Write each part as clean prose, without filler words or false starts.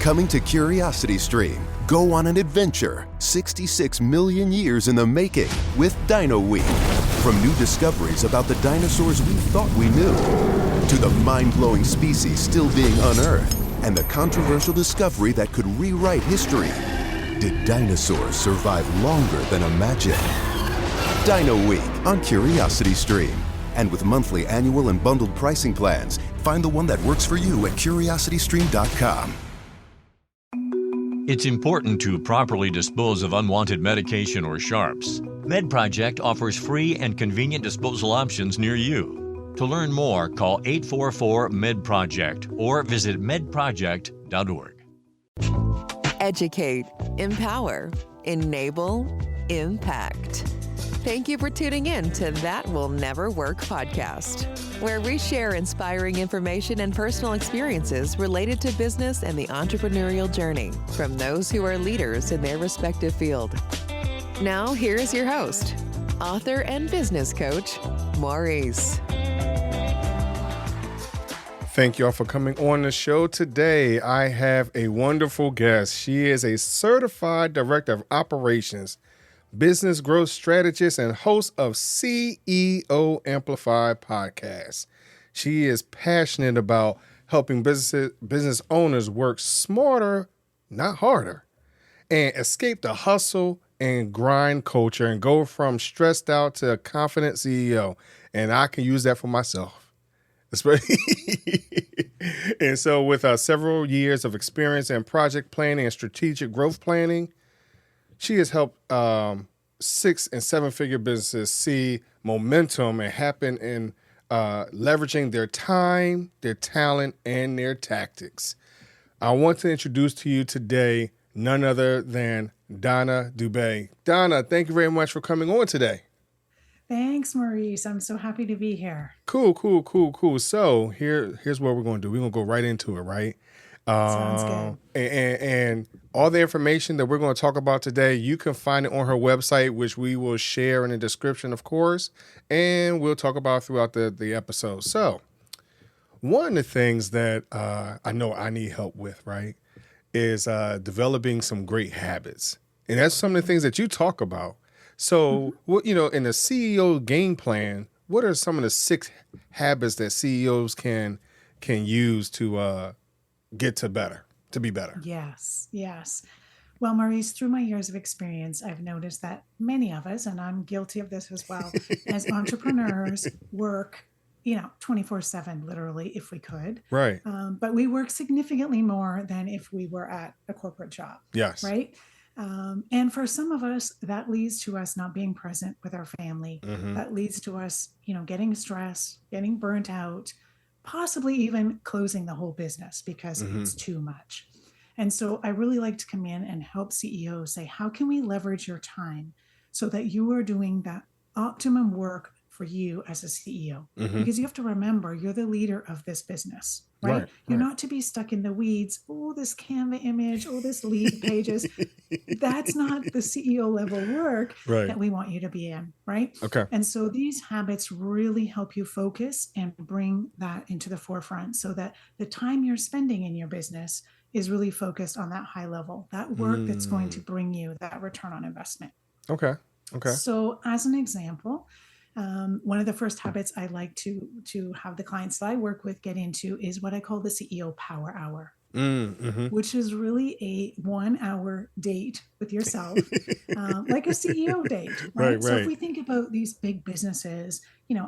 Coming to Curiosity Stream, go on an adventure 66 million years in the making with Dino Week. From new discoveries about the dinosaurs we thought we knew, to the mind-blowing species still being unearthed, and the controversial discovery that could rewrite history. Did dinosaurs survive longer than imagined? Dino Week on Curiosity Stream. And with monthly, annual, and bundled pricing plans, find the one that works for you at curiositystream.com. It's important to properly dispose of unwanted medication or sharps. MedProject offers free and convenient disposal options near you. To learn more, call 844-MED-PROJECT or visit medproject.org. Educate, empower, enable, impact. Thank you for tuning in to That Will Never Work podcast, where we share inspiring information and personal experiences related to business and the entrepreneurial journey from those who are leaders in their respective field. Now, here is your host, author and business coach, Maurice. Thank you all for coming on the show today. I have a wonderful guest. She is a certified director of operations, business growth strategist, and host of CEO Amplified podcast. She is passionate about helping business owners work smarter, not harder, and escape the hustle and grind culture and go from stressed out to a confident CEO. And I can use that for myself. And so with several years of experience in project planning and strategic growth planning, she has helped 6- and 7-figure businesses see momentum and happen in leveraging their time, their talent, and their tactics. I want to introduce to you today none other than Donna Dube. Donna, thank you very much for coming on today. Thanks, Maurice. I'm so happy to be here. Cool. So here's what we're going to do. We're going to go right into it, right? Sounds good. And all the information that we're going to talk about today, you can find it on her website, which we will share in the description, of course, and we'll talk about throughout the episode. So one of the things that I know I need help with, right, is developing some great habits. And that's some of the things that you talk about. So, in the CEO game plan, what are some of the 6 habits that CEOs can use to get to be better? Yes. Well, Maurice, through my years of experience, I've noticed that many of us, and I'm guilty of this as well, as entrepreneurs work, 24/7, literally, if we could. Right. But we work significantly more than if we were at a corporate job. Yes. Right. And for some of us, that leads to us not being present with our family. Mm-hmm. That leads to us, getting stressed, getting burnt out, possibly even closing the whole business because it's too much. And so I really like to come in and help CEOs say, how can we leverage your time so that you are doing that optimum work for you as a CEO? Mm-hmm. Because you have to remember, you're the leader of this business, right? You're not to be stuck in the weeds. Oh, this Canva image, oh, this lead pages. That's not the CEO level work that we want you to be in, right? Okay. And so these habits really help you focus and bring that into the forefront so that the time you're spending in your business is really focused on that high level, that work that's going to bring you that return on investment. Okay. So as an example, one of the first habits I like to have the clients that I work with get into is what I call the CEO Power Hour, which is really a 1-hour date with yourself, like a CEO date, right? So if we think about these big businesses,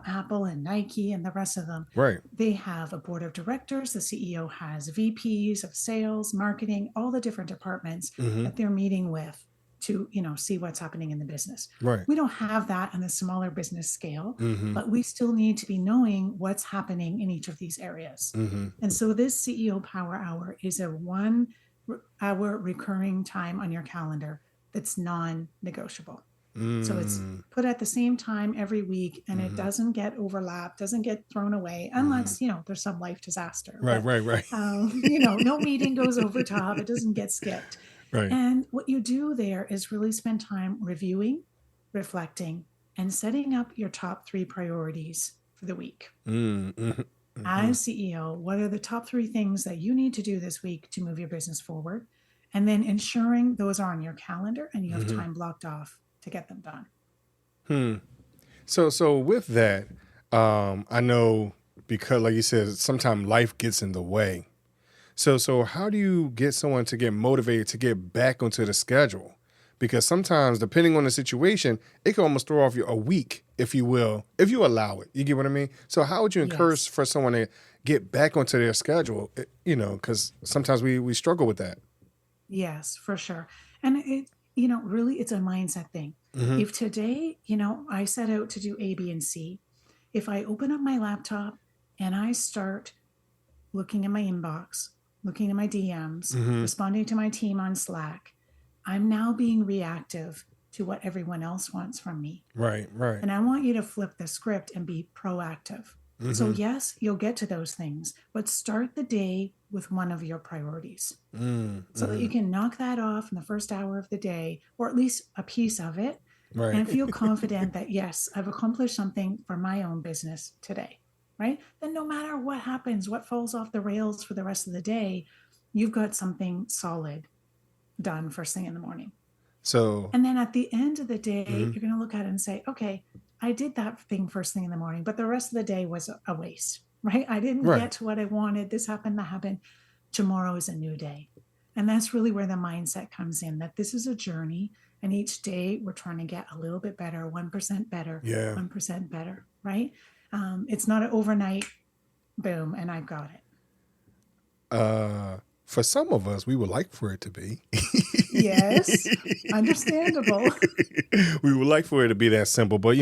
Apple and Nike and the rest of them, they have a board of directors. The CEO has VPs of sales, marketing, all the different departments that they're meeting with to, see what's happening in the business. Right. We don't have that on the smaller business scale, but we still need to be knowing what's happening in each of these areas. And so this CEO Power Hour is a 1-hour recurring time on your calendar that's non-negotiable. So it's put at the same time every week, and it doesn't get overlapped, doesn't get thrown away unless, there's some life disaster. Right. No meeting goes over top. It doesn't get skipped. Right. And what you do there is really spend time reviewing, reflecting, and setting up your top 3 priorities for the week. as CEO, what are the top 3 things that you need to do this week to move your business forward? And then ensuring those are on your calendar and you have time blocked off to get them done. So with that, I know because, like you said, sometimes life gets in the way. So how do you get someone to get motivated to get back onto the schedule? Because sometimes, depending on the situation, it can almost throw off a week, if you will, if you allow it. You get what I mean? So how would you encourage for someone to get back onto their schedule? Because sometimes we struggle with that. Yes, for sure. And really it's a mindset thing. If today, I set out to do A, B, and C, if I open up my laptop and I start looking at my inbox, looking at my DMs, responding to my team on Slack, I'm now being reactive to what everyone else wants from me. Right. And I want you to flip the script and be proactive. So yes, you'll get to those things, but start the day with one of your priorities so that you can knock that off in the first hour of the day, or at least a piece of it, and feel confident that, yes, I've accomplished something for my own business today, right? Then no matter what happens, what falls off the rails for the rest of the day, you've got something solid done first thing in the morning. And then at the end of the day, you're going to look at it and say, okay, I did that thing first thing in the morning, but the rest of the day was a waste, right? I didn't get to what I wanted. This happened, that happened. Tomorrow is a new day. And that's really where the mindset comes in, that this is a journey. And each day we're trying to get a little bit better, 1% better, 1% better, right? It's not an overnight boom and I've got it. For some of us, we would like for it to be. Yes, understandable. We would like for it to be that simple, but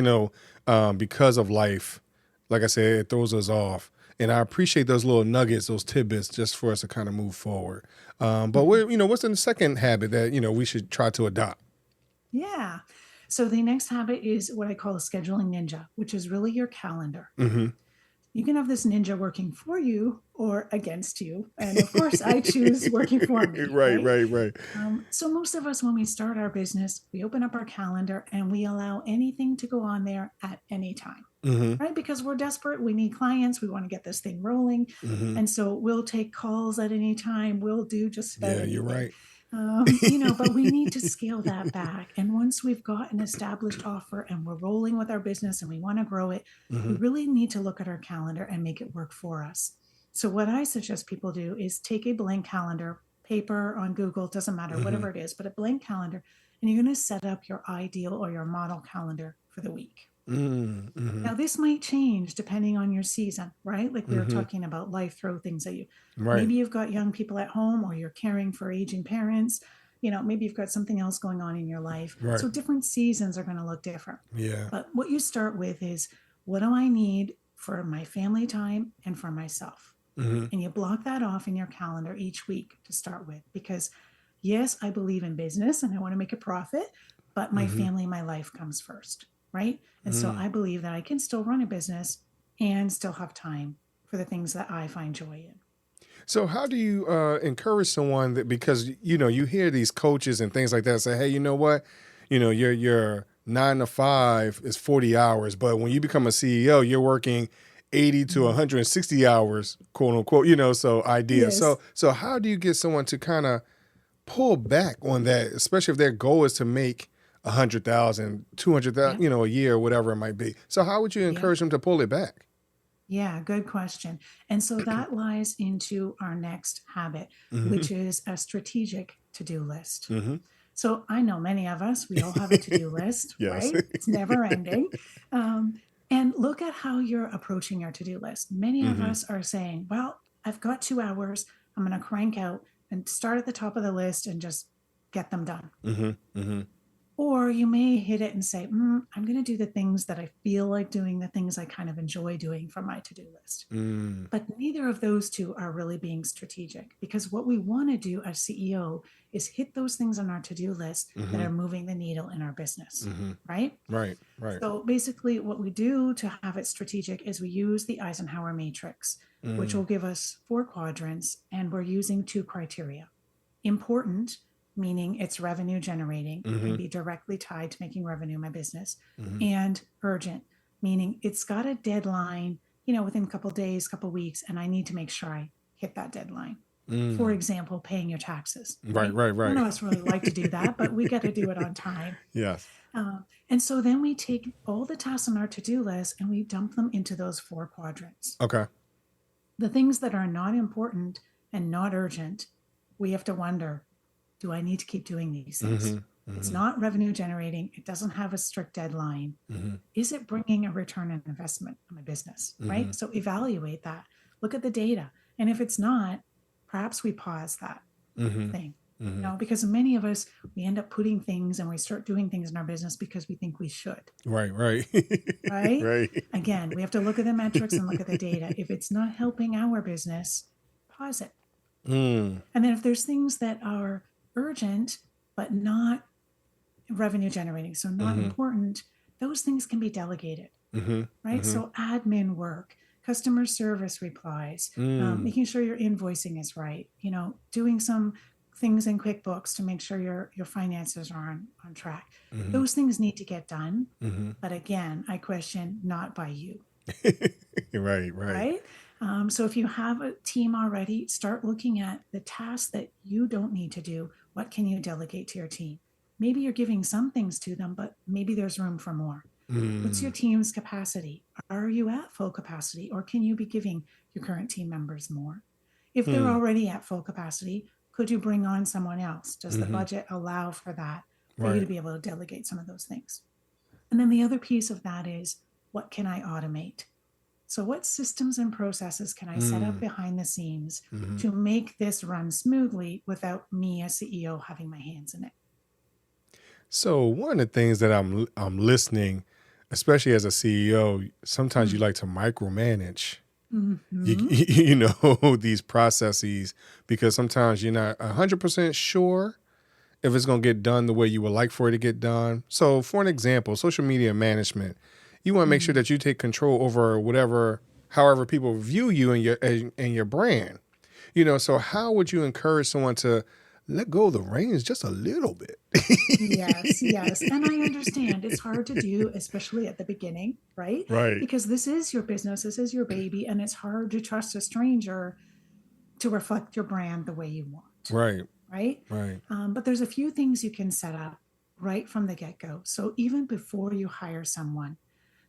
because of life, like I said, it throws us off. And I appreciate those little nuggets, those tidbits, just for us to kind of move forward. But what's the second habit that we should try to adopt? Yeah. So the next habit is what I call a scheduling ninja, which is really your calendar. You can have this ninja working for you or against you. And of course, I choose working for me. Right. So most of us, when we start our business, we open up our calendar and we allow anything to go on there at any time, right? Because we're desperate. We need clients. We want to get this thing rolling. And so we'll take calls at any time. We'll do just about anything. You're right. But we need to scale that back. And once we've got an established offer and we're rolling with our business and we want to grow it, we really need to look at our calendar and make it work for us. So what I suggest people do is take a blank calendar, paper on Google, doesn't matter, whatever it is, but a blank calendar, and you're going to set up your ideal or your model calendar for the week. Now, this might change depending on your season, right? Like we were talking about, life throw things at you. Maybe you've got young people at home or you're caring for aging parents. Maybe you've got something else going on in your life. So different seasons are going to look different. But what you start with is, what do I need for my family time and for myself? And you block that off in your calendar each week to start with, because yes, I believe in business and I want to make a profit, but my family, my life comes first. Right. And so I believe that I can still run a business and still have time for the things that I find joy in. So how do you encourage someone that, because, you hear these coaches and things like that say, hey, you know what, your 9 to 5 is 40 hours, but when you become a CEO, you're working 80 to 160 hours, quote unquote, so idea. Yes. So how do you get someone to kind of pull back on that, especially if their goal is to make 100,000, 200,000, a year, or whatever it might be. So how would you encourage them to pull it back? Yeah, good question. And so that lies into our next habit, which is a strategic to-do list. So I know many of us, we all have a to-do list, right? It's never ending. And look at how you're approaching your to-do list. Many of us are saying, well, I've got 2 hours. I'm going to crank out and start at the top of the list and just get them done. Or you may hit it and say, I'm going to do the things that I feel like doing, the things I kind of enjoy doing from my to-do list. But neither of those two are really being strategic, because what we want to do as CEO is hit those things on our to-do list that are moving the needle in our business, right? Right. So basically what we do to have it strategic is we use the Eisenhower matrix, which will give us 4 quadrants, and we're using 2 criteria. Important, meaning it's revenue generating, can be directly tied to making revenue in my business, and urgent, meaning it's got a deadline within a couple of days, couple of weeks, and I need to make sure I hit that deadline. For example, paying your taxes. Right. None of us really like to do that, but we got to do it on time. Yes. And so then we take all the tasks on our to-do list and we dump them into those 4 quadrants. Okay. The things that are not important and not urgent, we have to wonder, do I need to keep doing these things? It's not revenue generating. It doesn't have a strict deadline. Is it bringing a return on investment on my business, right? So evaluate that. Look at the data. And if it's not, perhaps we pause that thing. Because many of us, we end up putting things and we start doing things in our business because we think we should. Right. Right? Again, we have to look at the metrics and look at the data. If it's not helping our business, pause it. And then if there's things that are urgent, but not revenue generating, so not important, those things can be delegated, right? So admin work, customer service replies, making sure your invoicing is right, doing some things in QuickBooks to make sure your finances are on track. Those things need to get done. But again, I question, not by you. Right? So if you have a team already, start looking at the tasks that you don't need to do. What can you delegate to your team? Maybe you're giving some things to them, but maybe there's room for more. What's your team's capacity? Are you at full capacity, or can you be giving your current team members more? If they're already at full capacity, could you bring on someone else? Does the budget allow for that, for you to be able to delegate some of those things? And then the other piece of that is, what can I automate? So what systems and processes can I set up behind the scenes to make this run smoothly without me as CEO having my hands in it? So one of the things that I'm listening, especially as a CEO, sometimes you like to micromanage, these processes, because sometimes you're not 100% sure if it's going to get done the way you would like for it to get done. So for an example, social media management, you want to make sure that you take control over however people view you and your brand. So how would you encourage someone to let go of the reins just a little bit? Yes. And I understand it's hard to do, especially at the beginning, right? Right. Because this is your business, this is your baby, and it's hard to trust a stranger to reflect your brand the way you want. Right. But there's a few things you can set up right from the get-go. So even before you hire someone,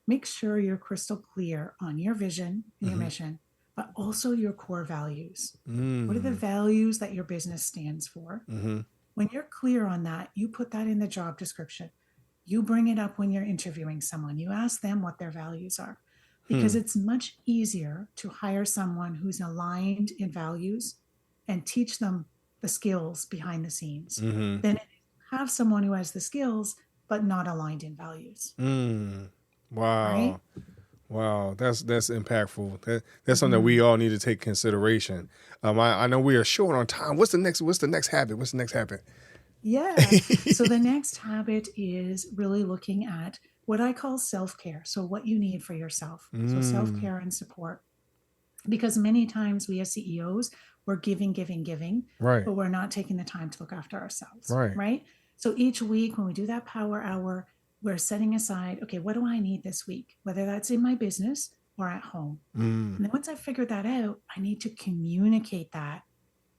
make sure you're crystal clear on your vision and your mission, but also your core values. What are the values that your business stands for? When you're clear on that, you put that in the job description. You bring it up when you're interviewing someone. You ask them what their values are, because it's much easier to hire someone who's aligned in values and teach them the skills behind the scenes than have someone who has the skills but not aligned in values. Wow. Right? Wow, that's impactful. That's something that we all need to take consideration. I know we are short on time. What's the next habit? Yeah. So the next habit is really looking at what I call self-care. So what you need for yourself. So self-care and support. Because many times we as CEOs, we're giving, right, but we're not taking the time to look after ourselves. Right. So each week when we do that power hour, we're setting aside, okay, what do I need this week? Whether that's in my business or at home. And then once I figured that out, I need to communicate that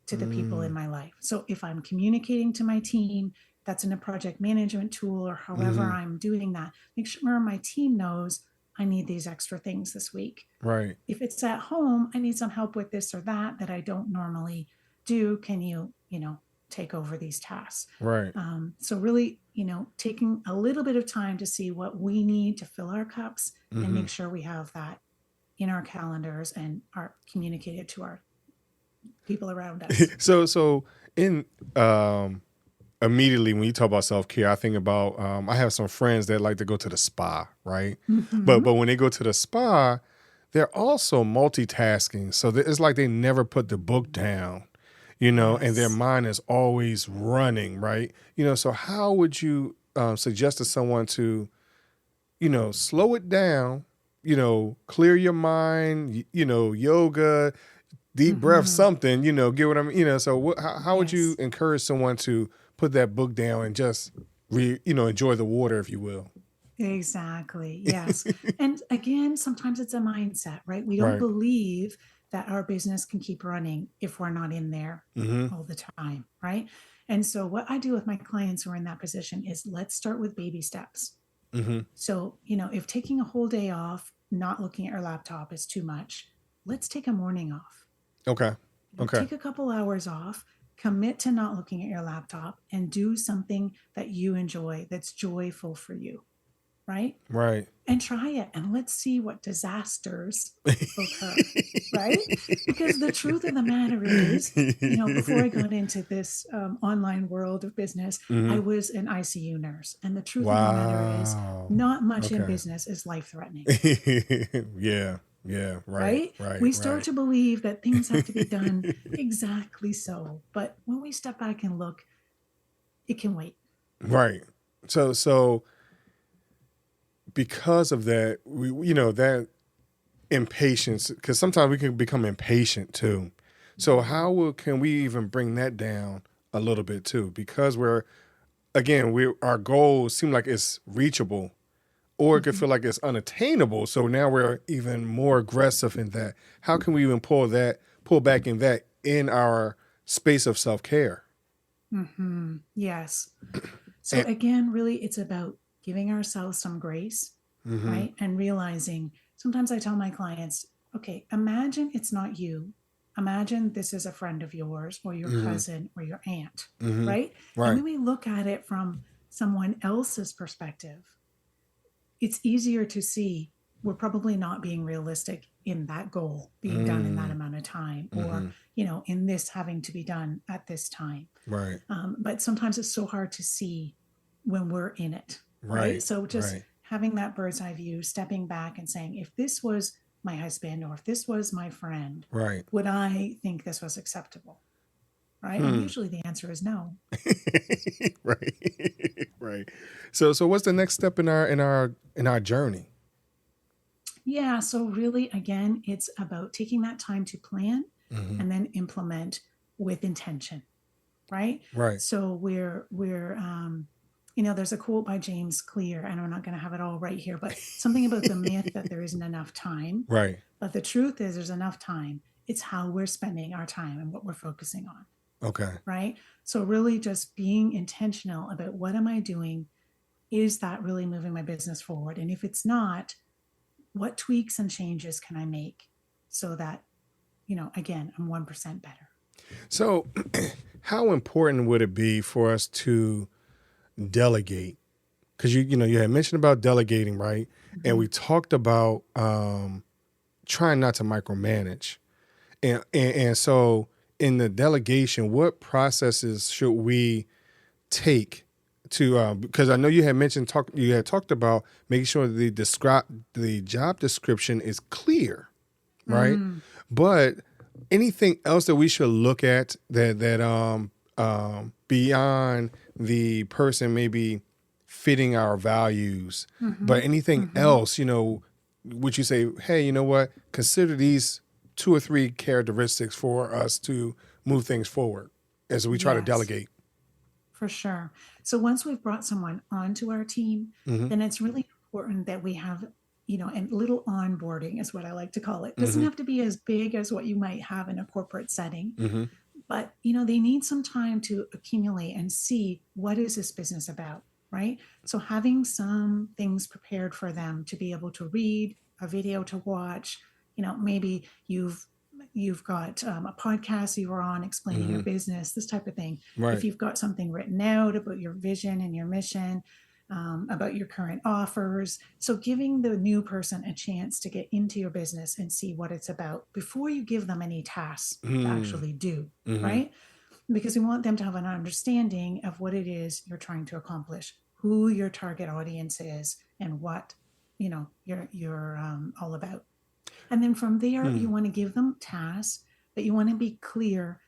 to the people in my life. So if I'm communicating to my team, that's in a project management tool or however I'm doing that, make sure my team knows I need these extra things this week. Right. If it's at home, I need some help with this or that I don't normally do. Can you, take over these tasks? Right. So really, taking a little bit of time to see what we need to fill our cups and make sure we have that in our calendars and are communicated to our people around us. So in immediately when you talk about self-care, I think about I have some friends that like to go to the spa, right? But when they go to the spa, they're also multitasking. So it's like they never put the book down, and their mind is always running, right? So how would you suggest to someone to, slow it down, clear your mind, yoga, deep breath, something, get what I mean? So how would you encourage someone to put that book down and just, enjoy the water, if you will? Exactly. Yes. And again, sometimes it's a mindset, right? We don't Right. believe that our business can keep running if we're not in there Mm-hmm. all the time, right? And so what I do with my clients who are in that position is let's start with baby steps. Mm-hmm. So, if taking a whole day off, not looking at your laptop is too much, let's take a morning off. Okay. Okay. Take a couple hours off, commit to not looking at your laptop, and do something that you enjoy, that's joyful for you, right? Right. And try it, and let's see what disasters occur, right? Because the truth of the matter is, before I got into this online world of business, I was an ICU nurse. And the truth of the matter is, Wow. not much in Okay. business is life-threatening, Yeah. Yeah. Right. right? Right. We start Right. to believe that things have to be done exactly so. But when we step back and look, it can wait. Right. So because of that, that impatience, because sometimes we can become impatient too. So how can we even bring that down a little bit too? Because our goals seem like it's reachable, or it could feel like it's unattainable. So now we're even more aggressive in that. How can we even pull back in that in our space of self-care? Yes. So And, again, really, it's about giving ourselves some grace, right? And realizing, sometimes I tell my clients, okay, imagine it's not you. Imagine this is a friend of yours or your cousin or your aunt, right? And right. when we look at it from someone else's perspective, it's easier to see we're probably not being realistic in that goal being done in that amount of time, or, in this having to be done at this time. Right. But sometimes it's so hard to see when we're in it, right? So just having that bird's eye view, stepping back and saying, if this was my husband or if this was my friend, Right. would I think this was acceptable? Right. And usually the answer is no. Right. Right. So what's the next step in our journey? Yeah. So really, again, it's about taking that time to plan and then implement with intention. Right. Right. So we're there's a quote by James Clear, and I'm not going to have it all right here, but something about the myth that there isn't enough time. Right. But the truth is there's enough time. It's how we're spending our time and what we're focusing on. Okay. Right. So really just being intentional about, what am I doing? Is that really moving my business forward? And if it's not, what tweaks and changes can I make so that, again, I'm 1% better? So how important would it be for us to delegate? Because you had mentioned about delegating, right? And we talked about trying not to micromanage. And so in the delegation, what processes should we take to, because I know you had mentioned, you had talked about making sure the job description is clear, right? But anything else that we should look at that beyond the person maybe fitting our values, but anything else, would you say, hey, you know what, consider these 2 or 3 characteristics for us to move things forward as we try to delegate? For sure. So once we've brought someone onto our team, then it's really important that we have, a little onboarding is what I like to call it. It doesn't have to be as big as what you might have in a corporate setting, but, they need some time to accumulate and see, what is this business about, right? So having some things prepared for them to be able to read, a video to watch, maybe you've got a podcast you were on explaining your business, this type of thing. Right. If you've got something written out about your vision and your mission, about your current offers. So giving the new person a chance to get into your business and see what it's about before you give them any tasks to actually do, right? Because we want them to have an understanding of what it is you're trying to accomplish, who your target audience is, and what, you're all about. And then from there, you want to give them tasks, but you want to be clear,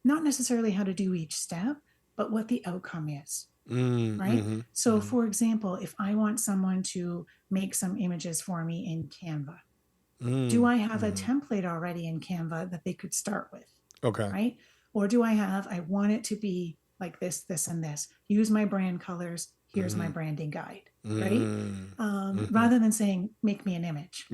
not necessarily how to do each step, but what the outcome is, right? So for example, if I want someone to make some images for me in Canva, do I have a template already in Canva that they could start with? Okay. Right? Or do I want it to be like this, this, and this. Use my brand colors. here's my branding guide, right? Rather than saying, make me an image.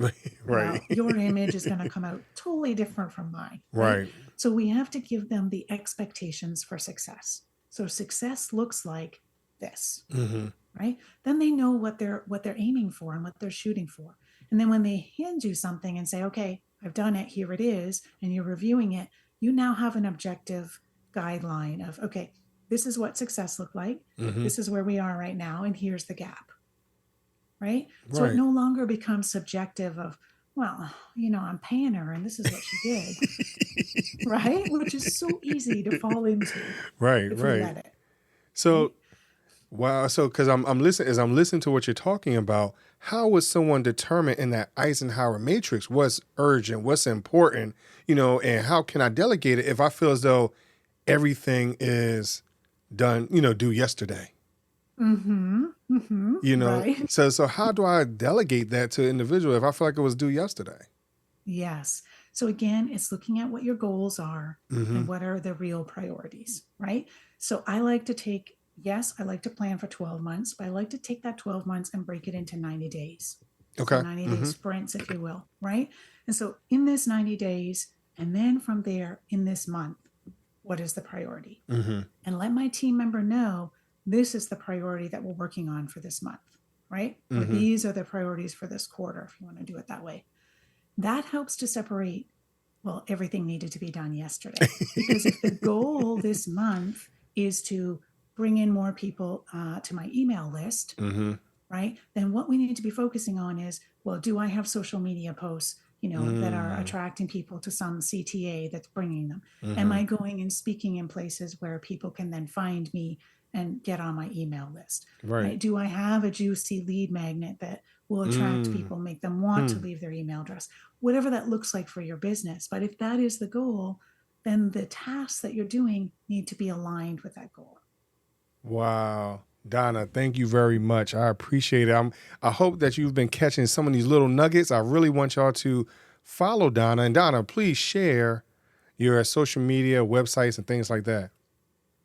Right. Your image is going to come out totally different from mine. Right. So we have to give them the expectations for success. So success looks like this, right? Then they know what they're aiming for and what they're shooting for. And then when they hand you something and say, okay, I've done it, here it is, and you're reviewing it, you now have an objective guideline of, okay, this is what success looked like. This is where we are right now, and here's the gap, right? So it no longer becomes subjective of, well, I'm paying her and this is what she did, right? Which is so easy to fall into. Right. If we let it. So, right? Wow. So, because I'm listening to what you're talking about, how would someone determine in that Eisenhower matrix what's urgent, what's important, and how can I delegate it if I feel as though everything is done, due yesterday? Right. So how do I delegate that to an individual if I feel like it was due yesterday? Yes. So again, it's looking at what your goals are and what are the real priorities, right? So I like to plan for 12 months, but I like to take that 12 months and break it into 90 days. Okay. So 90 day sprints, if you will, right? And so in this 90 days, and then from there in this month, what is the priority? And let my team member know this is the priority that we're working on for this month, right? Or these are the priorities for this quarter, if you want to do it that way. That helps to separate, well, everything needed to be done yesterday. Because if the goal this month is to bring in more people to my email list, right? Then what we need to be focusing on is, well, do I have social media posts, that are attracting people to some CTA that's bringing them? Am I going and speaking in places where people can then find me and get on my email list? Right? Do I have a juicy lead magnet that will attract people, make them want to leave their email address? Whatever that looks like for your business. But if that is the goal, then the tasks that you're doing need to be aligned with that goal. Wow. Donna, thank you very much. I appreciate it. I hope that you've been catching some of these little nuggets. I really want y'all to follow Donna. And Donna, please share your social media, websites, and things like that.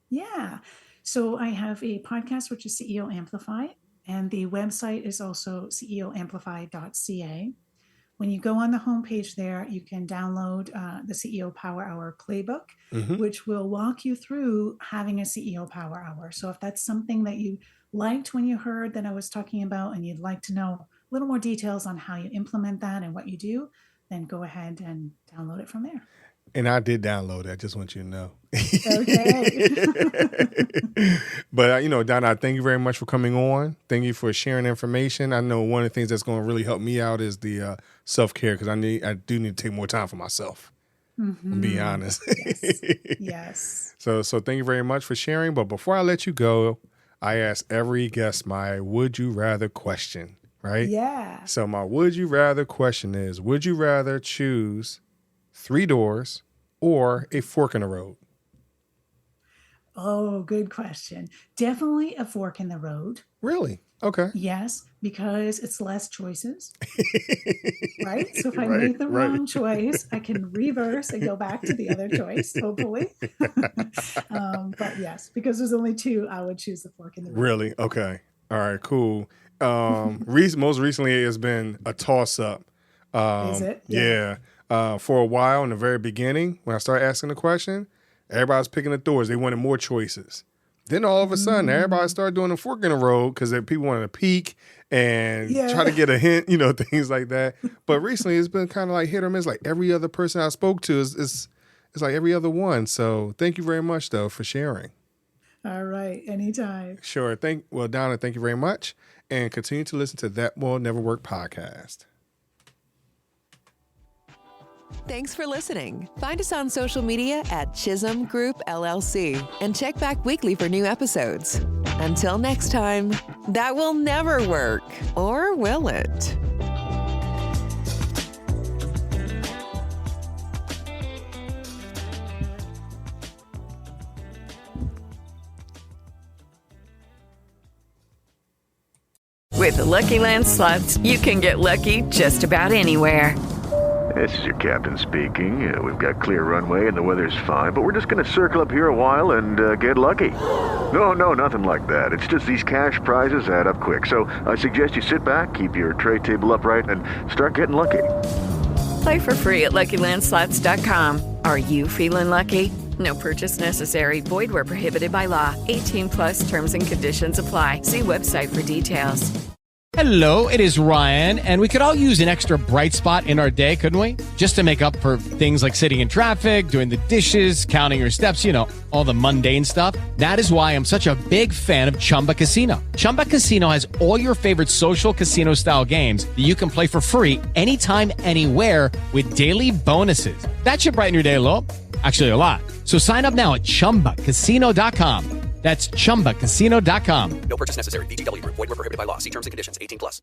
Yeah. So I have a podcast, which is CEO Amplify, and the website is also ceoamplify.ca. When you go on the homepage there, you can download the CEO Power Hour playbook, which will walk you through having a CEO Power Hour. So if that's something that you liked when you heard that I was talking about and you'd like to know a little more details on how you implement that and what you do, then go ahead and download it from there. And I did download it. I just want you to know. Okay. But, Donna, thank you very much for coming on. Thank you for sharing information. I know one of the things that's going to really help me out is the self-care, because I do need to take more time for myself. I'll be honest. Yes. So thank you very much for sharing. But before I let you go, I ask every guest my would you rather question, right? Yeah. So my would you rather question is, would you rather choose 3 doors or a fork in the road? Oh, good question. Definitely a fork in the road. Really? Okay. Yes, because it's less choices, right? So if I make the wrong choice, I can reverse and go back to the other choice, hopefully. But yes, because there's only 2, I would choose the fork in the road. Really? Okay. All right, cool. Most recently, it's been a toss-up. Is it? Yeah. For a while, in the very beginning, when I started asking the question, everybody was picking the doors. They wanted more choices. Then all of a sudden, everybody started doing the fork in the road because people wanted to peek and try to get a hint, things like that. But recently, it's been kind of like hit or miss. Like every other person I spoke to is like every other one. So thank you very much, though, for sharing. All right. Anytime. Sure. Donna, thank you very much. And continue to listen to That Will Never Work podcast. Thanks for listening. Find us on social media at Chisholm Group LLC and check back weekly for new episodes. Until next time, that will never work, or will it? With the Lucky Land Slots, you can get lucky just about anywhere. This is your captain speaking. We've got clear runway and the weather's fine, but we're just going to circle up here a while and get lucky. No, nothing like that. It's just these cash prizes add up quick. So I suggest you sit back, keep your tray table upright, and start getting lucky. Play for free at LuckyLandSlots.com. Are you feeling lucky? No purchase necessary. Void where prohibited by law. 18 plus terms and conditions apply. See website for details. Hello, it is Ryan, and we could all use an extra bright spot in our day, couldn't we? Just to make up for things like sitting in traffic, doing the dishes, counting your steps, you know, all the mundane stuff. That is why I'm such a big fan of Chumba Casino. Chumba Casino has all your favorite social casino-style games that you can play for free anytime, anywhere with daily bonuses. That should brighten your day a little. Actually, a lot. So sign up now at ChumbaCasino.com. That's ChumbaCasino.com. No purchase necessary. VGW Group. Void where prohibited by law. See terms and conditions. 18 plus.